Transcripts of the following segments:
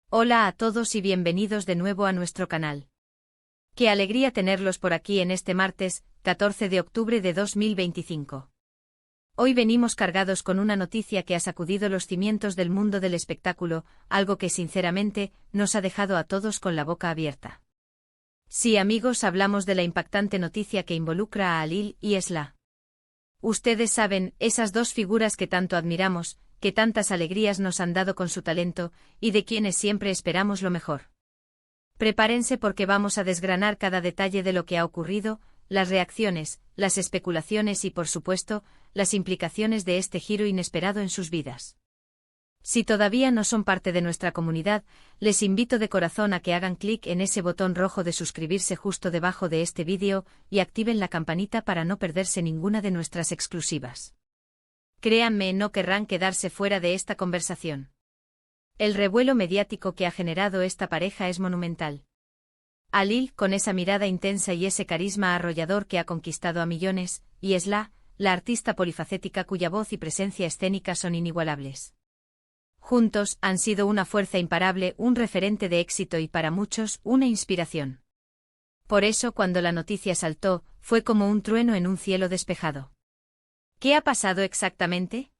Hola a todos y bienvenidos de nuevo a nuestro canal. Qué alegría tenerlos por aquí en este martes, 14 de octubre de 2025. Hoy venimos cargados con una noticia que ha sacudido los cimientos del mundo del espectáculo, algo que sinceramente nos ha dejado a todos con la boca abierta. Sí, amigos, hablamos de la impactante noticia que involucra a Alil y Esla. Ustedes saben, esas dos figuras que tanto admiramos, que tantas alegrías nos han dado con su talento, y de quienes siempre esperamos lo mejor. Prepárense porque vamos a desgranar cada detalle de lo que ha ocurrido, las reacciones, las especulaciones y, por supuesto, las implicaciones de este giro inesperado en sus vidas. Si todavía no son parte de nuestra comunidad, les invito de corazón a que hagan clic en ese botón rojo de suscribirse justo debajo de este vídeo y activen la campanita para no perderse ninguna de nuestras exclusivas. Créanme, no querrán quedarse fuera de esta conversación. El revuelo mediático que ha generado esta pareja es monumental. Alil, con esa mirada intensa y ese carisma arrollador que ha conquistado a millones, y Esla, la artista polifacética cuya voz y presencia escénica son inigualables. Juntos, han sido una fuerza imparable, un referente de éxito y para muchos, una inspiración. Por eso, cuando la noticia saltó, fue como un trueno en un cielo despejado. ¿Qué ha pasado exactamente?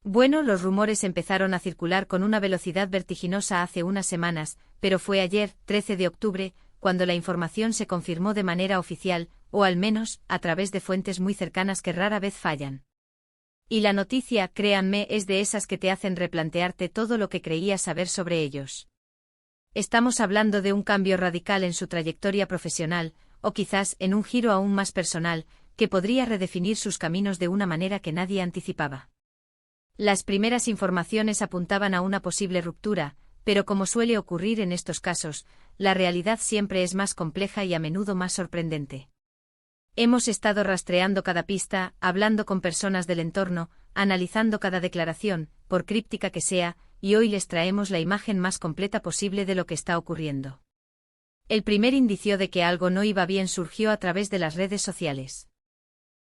Bueno, los rumores empezaron a circular con una velocidad vertiginosa hace unas semanas, pero fue ayer, 13 de octubre, cuando la información se confirmó de manera oficial, o al menos, a través de fuentes muy cercanas que rara vez fallan. Y la noticia, créanme, es de esas que te hacen replantearte todo lo que creías saber sobre ellos. Estamos hablando de un cambio radical en su trayectoria profesional, o quizás en un giro aún más personal, que podría redefinir sus caminos de una manera que nadie anticipaba. Las primeras informaciones apuntaban a una posible ruptura, pero como suele ocurrir en estos casos, la realidad siempre es más compleja y a menudo más sorprendente. Hemos estado rastreando cada pista, hablando con personas del entorno, analizando cada declaración, por críptica que sea, y hoy les traemos la imagen más completa posible de lo que está ocurriendo. El primer indicio de que algo no iba bien surgió a través de las redes sociales.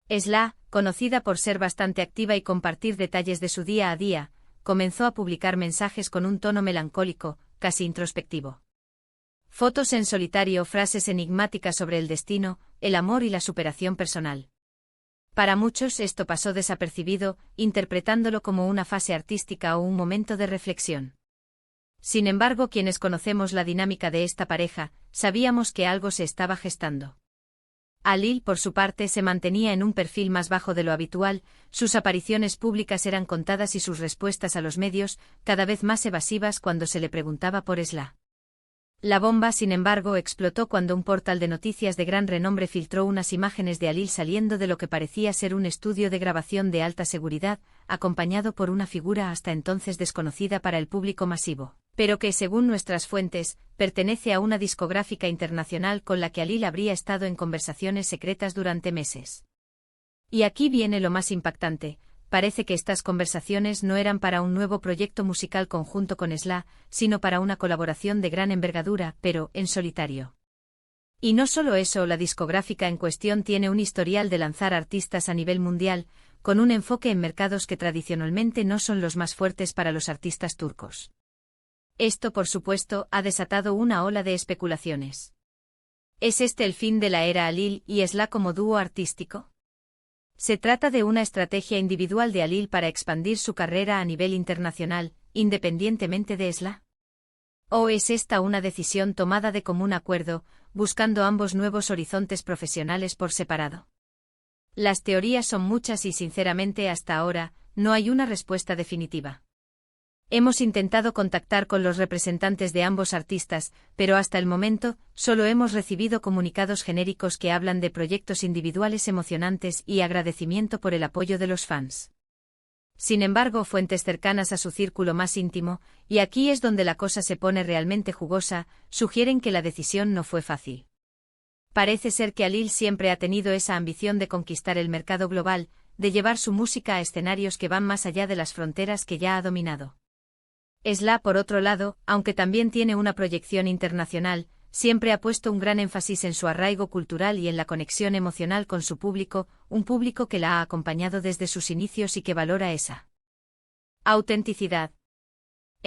Esla, conocida por ser bastante activa y compartir detalles de su día a día, comenzó a publicar mensajes con un tono melancólico, casi introspectivo. Fotos en solitario, frases enigmáticas sobre el destino, el amor y la superación personal. Para muchos esto pasó desapercibido, interpretándolo como una fase artística o un momento de reflexión. Sin embargo, quienes conocemos la dinámica de esta pareja, sabíamos que algo se estaba gestando. Alil, por su parte, se mantenía en un perfil más bajo de lo habitual, sus apariciones públicas eran contadas y sus respuestas a los medios, cada vez más evasivas cuando se le preguntaba por Esla. La bomba, sin embargo, explotó cuando un portal de noticias de gran renombre filtró unas imágenes de Alil saliendo de lo que parecía ser un estudio de grabación de alta seguridad, acompañado por una figura hasta entonces desconocida para el público masivo, pero que, según nuestras fuentes, pertenece a una discográfica internacional con la que Alil habría estado en conversaciones secretas durante meses. Y aquí viene lo más impactante. Parece que estas conversaciones no eran para un nuevo proyecto musical conjunto con Esla, sino para una colaboración de gran envergadura, pero en solitario. Y no solo eso, la discográfica en cuestión tiene un historial de lanzar artistas a nivel mundial, con un enfoque en mercados que tradicionalmente no son los más fuertes para los artistas turcos. Esto, por supuesto, ha desatado una ola de especulaciones. ¿Es este el fin de la era Alil y Esla como dúo artístico? ¿Se trata de una estrategia individual de Alil para expandir su carrera a nivel internacional, independientemente de Esla? ¿O es esta una decisión tomada de común acuerdo, buscando ambos nuevos horizontes profesionales por separado? Las teorías son muchas y sinceramente hasta ahora, no hay una respuesta definitiva. Hemos intentado contactar con los representantes de ambos artistas, pero hasta el momento, solo hemos recibido comunicados genéricos que hablan de proyectos individuales emocionantes y agradecimiento por el apoyo de los fans. Sin embargo, fuentes cercanas a su círculo más íntimo, y aquí es donde la cosa se pone realmente jugosa, sugieren que la decisión no fue fácil. Parece ser que Alil siempre ha tenido esa ambición de conquistar el mercado global, de llevar su música a escenarios que van más allá de las fronteras que ya ha dominado. Esla, por otro lado, aunque también tiene una proyección internacional, siempre ha puesto un gran énfasis en su arraigo cultural y en la conexión emocional con su público, un público que la ha acompañado desde sus inicios y que valora esa autenticidad.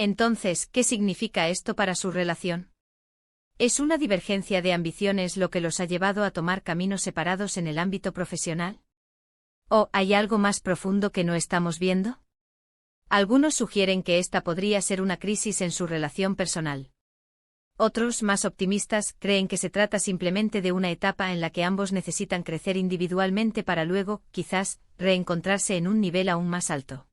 Entonces, ¿qué significa esto para su relación? ¿Es una divergencia de ambiciones lo que los ha llevado a tomar caminos separados en el ámbito profesional? ¿O hay algo más profundo que no estamos viendo? Algunos sugieren que esta podría ser una crisis en su relación personal. Otros, más optimistas, creen que se trata simplemente de una etapa en la que ambos necesitan crecer individualmente para luego, quizás, reencontrarse en un nivel aún más alto.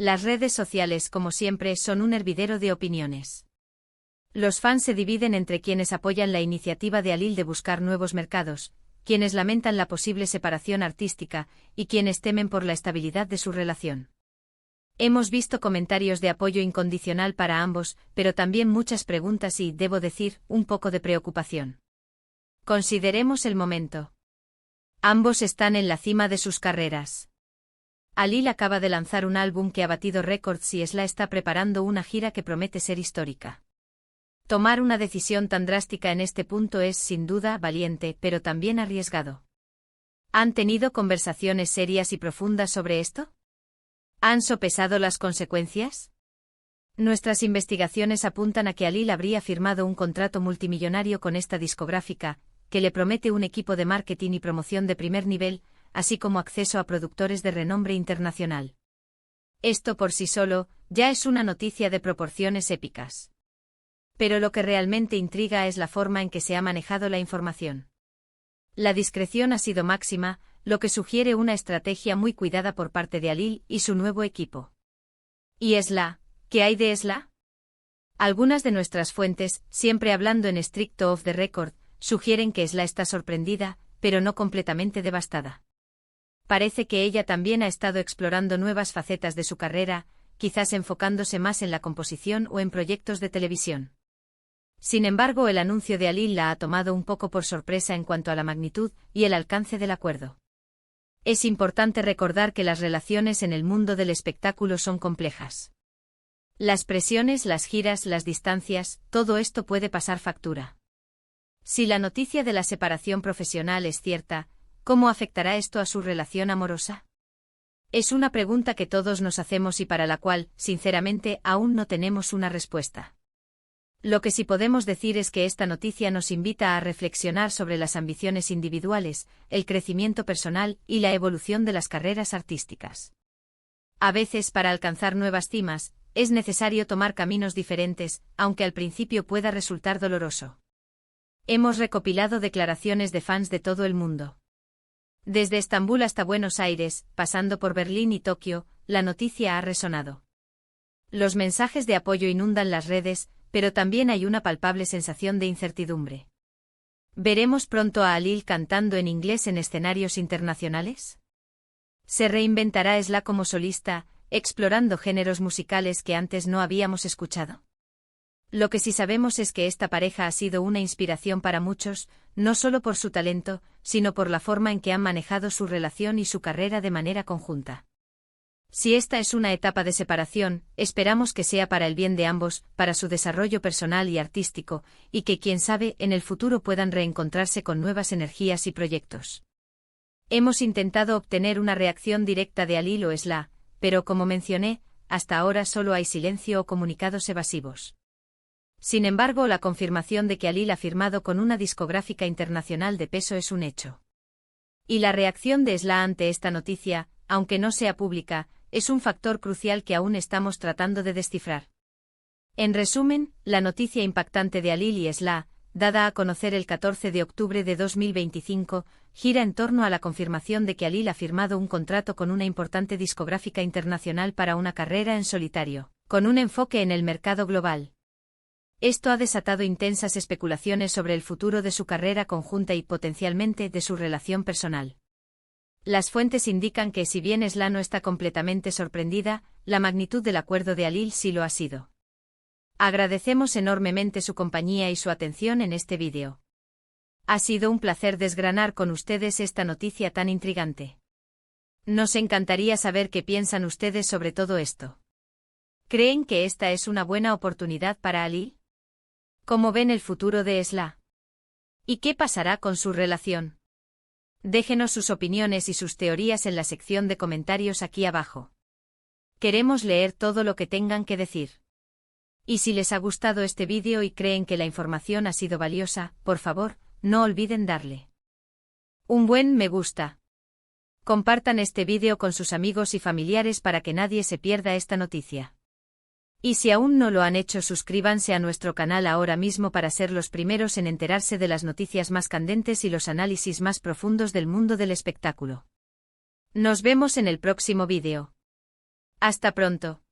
Las redes sociales, como siempre, son un hervidero de opiniones. Los fans se dividen entre quienes apoyan la iniciativa de Halil de buscar nuevos mercados, quienes lamentan la posible separación artística, y quienes temen por la estabilidad de su relación. Hemos visto comentarios de apoyo incondicional para ambos, pero también muchas preguntas y, debo decir, un poco de preocupación. Consideremos el momento. Ambos están en la cima de sus carreras. Halil acaba de lanzar un álbum que ha batido récords y Esla está preparando una gira que promete ser histórica. Tomar una decisión tan drástica en este punto es, sin duda, valiente, pero también arriesgado. ¿Han tenido conversaciones serias y profundas sobre esto? ¿Han sopesado las consecuencias? Nuestras investigaciones apuntan a que Halil habría firmado un contrato multimillonario con esta discográfica, que le promete un equipo de marketing y promoción de primer nivel, así como acceso a productores de renombre internacional. Esto por sí solo, ya es una noticia de proporciones épicas. Pero lo que realmente intriga es la forma en que se ha manejado la información. La discreción ha sido máxima, lo que sugiere una estrategia muy cuidada por parte de Halil y su nuevo equipo. ¿Y Esla? ¿Qué hay de Esla? Algunas de nuestras fuentes, siempre hablando en estricto off the record, sugieren que Esla está sorprendida, pero no completamente devastada. Parece que ella también ha estado explorando nuevas facetas de su carrera, quizás enfocándose más en la composición o en proyectos de televisión. Sin embargo, el anuncio de Halil la ha tomado un poco por sorpresa en cuanto a la magnitud y el alcance del acuerdo. Es importante recordar que las relaciones en el mundo del espectáculo son complejas. Las presiones, las giras, las distancias, todo esto puede pasar factura. Si la noticia de la separación profesional es cierta, ¿cómo afectará esto a su relación amorosa? Es una pregunta que todos nos hacemos y para la cual, sinceramente, aún no tenemos una respuesta. Lo que sí podemos decir es que esta noticia nos invita a reflexionar sobre las ambiciones individuales, el crecimiento personal y la evolución de las carreras artísticas. A veces, para alcanzar nuevas cimas, es necesario tomar caminos diferentes, aunque al principio pueda resultar doloroso. Hemos recopilado declaraciones de fans de todo el mundo. Desde Estambul hasta Buenos Aires, pasando por Berlín y Tokio, la noticia ha resonado. Los mensajes de apoyo inundan las redes, pero también hay una palpable sensación de incertidumbre. ¿Veremos pronto a Halil cantando en inglés en escenarios internacionales? ¿Se reinventará Esla como solista, explorando géneros musicales que antes no habíamos escuchado? Lo que sí sabemos es que esta pareja ha sido una inspiración para muchos, no solo por su talento, sino por la forma en que han manejado su relación y su carrera de manera conjunta. Si esta es una etapa de separación, esperamos que sea para el bien de ambos, para su desarrollo personal y artístico, y que quién sabe, en el futuro puedan reencontrarse con nuevas energías y proyectos. Hemos intentado obtener una reacción directa de Halil o Esla, pero como mencioné, hasta ahora solo hay silencio o comunicados evasivos. Sin embargo, la confirmación de que Halil ha firmado con una discográfica internacional de peso es un hecho. Y la reacción de Esla ante esta noticia, aunque no sea pública, es un factor crucial que aún estamos tratando de descifrar. En resumen, la noticia impactante de Halil y Esla, dada a conocer el 14 de octubre de 2025, gira en torno a la confirmación de que Halil ha firmado un contrato con una importante discográfica internacional para una carrera en solitario, con un enfoque en el mercado global. Esto ha desatado intensas especulaciones sobre el futuro de su carrera conjunta y potencialmente de su relación personal. Las fuentes indican que si bien Esla no está completamente sorprendida, la magnitud del acuerdo de Halil sí lo ha sido. Agradecemos enormemente su compañía y su atención en este vídeo. Ha sido un placer desgranar con ustedes esta noticia tan intrigante. Nos encantaría saber qué piensan ustedes sobre todo esto. ¿Creen que esta es una buena oportunidad para Halil? ¿Cómo ven el futuro de Esla? ¿Y qué pasará con su relación? Déjenos sus opiniones y sus teorías en la sección de comentarios aquí abajo. Queremos leer todo lo que tengan que decir. Y si les ha gustado este vídeo y creen que la información ha sido valiosa, por favor, no olviden darle un buen me gusta. Compartan este vídeo con sus amigos y familiares para que nadie se pierda esta noticia. Y si aún no lo han hecho, suscríbanse a nuestro canal ahora mismo para ser los primeros en enterarse de las noticias más candentes y los análisis más profundos del mundo del espectáculo. Nos vemos en el próximo vídeo. Hasta pronto.